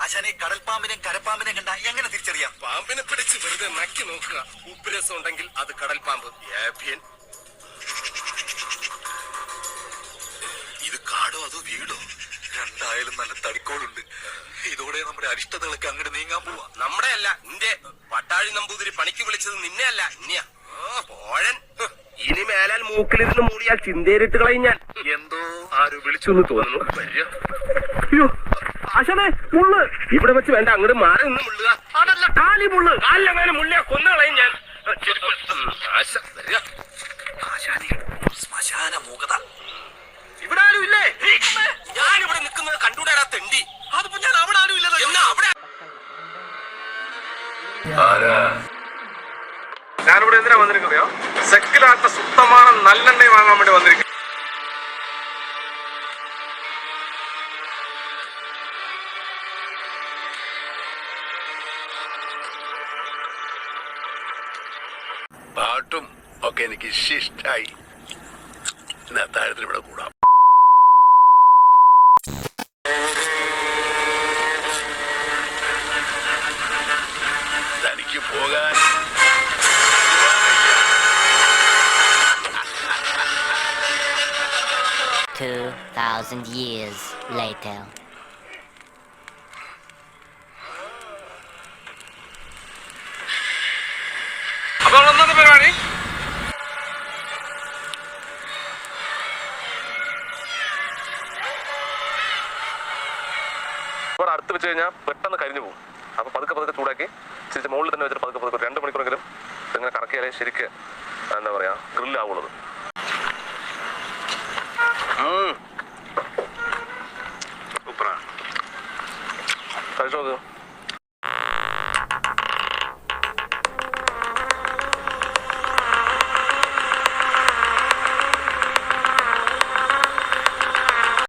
ആശാനെ കടൽപ്പാമ്പിനെ കരപ്പാമ്പിനെ കണ്ട എങ്ങനെ തിരിച്ചറിയാം? പാമ്പിനെ പിടിച്ച് വെറുതെ നക്കി നോക്കുക. ഉപ്പുരസം ഉണ്ടെങ്കിൽ അത് കടൽ പാമ്പ്. ഇത് കാടോ അതോ വീടോ? രണ്ടായാലും നല്ല തടിക്കോളുണ്ട്. ഇതോടെ നമ്മുടെ അരിഷ്ടതകളൊക്കെ അങ്ങോട്ട് നീങ്ങാൻ പോവാ. നമ്മുടെ അല്ല, നിന്റെ പട്ടാഴി നമ്പൂതിരി പണിക്ക് വിളിച്ചത് നിന്നെ അല്ല, ഇനിയാ. പോഴൻ ഇനി മേലാൽ മൂക്കിലിരുന്ന് മൂടിയാൽ ചിന്തേരിട്ട് കളയും ഞാൻ. എന്തോ ആരും വിളിച്ചു എന്ന് തോന്നുന്നു. അയ്യോ ആശാനെ, മുള്ള് ഇവിടെ വെച്ച് വേണ്ട, അങ്ങോട്ട് മാറി നിന്ന് മുള്ളുക. അതല്ല, കാലി മുള്ള്. കാലിലങ്ങനെ മുള്ളിയാ കൊന്നു കളയും ഞാൻ. ആശാനെ ശ്മശാന മൂകത. ഇവിടെ ആരും ഇല്ലേ? ഞാനിവിടെ നിൽക്കുന്നത് കണ്ടുകൂടാ തെണ്ടി. അതിപ്പോ ഞാൻ അവിടെ ആരും ഇല്ലല്ലോ. എന്നാ അവിടെ ഞാനിവിടെ എന്തിനാ വന്നിരിക്കുകയോ? സെക്കിലാത്ത സുത്തമാണ് നല്ലെണ്ണ വാങ്ങാൻ വേണ്ടി വന്നിരിക്കും. പാട്ടും ഒക്കെ എനിക്ക് ഇഷ്ടായി. താഴത്തിന് ഇവിടെ കൂടാം. തനിക്ക് പോകാൻ 2,000 years later. അപ്പൊ ഒന്നാമത്തെ പരിപാടി അടുത്ത് വെച്ച് കഴിഞ്ഞാൽ പെട്ടെന്ന് കരിഞ്ഞു പോകും. അപ്പൊ പതുക്കെ പതുക്കെ ചൂടാക്കി തിരിച്ച് മുകളിൽ തന്നെ വെച്ചിട്ട് പതുക്കെ പതുക്കെ 2 മണിക്കൂറെങ്കിലും ഇങ്ങനെ കറക്കിയാലേ ശരിക്ക് എന്താ പറയാ ഗ്രില്ലാവുള്ളത്. സൂപ്പറാ. കഴിച്ചു നോക്ക്.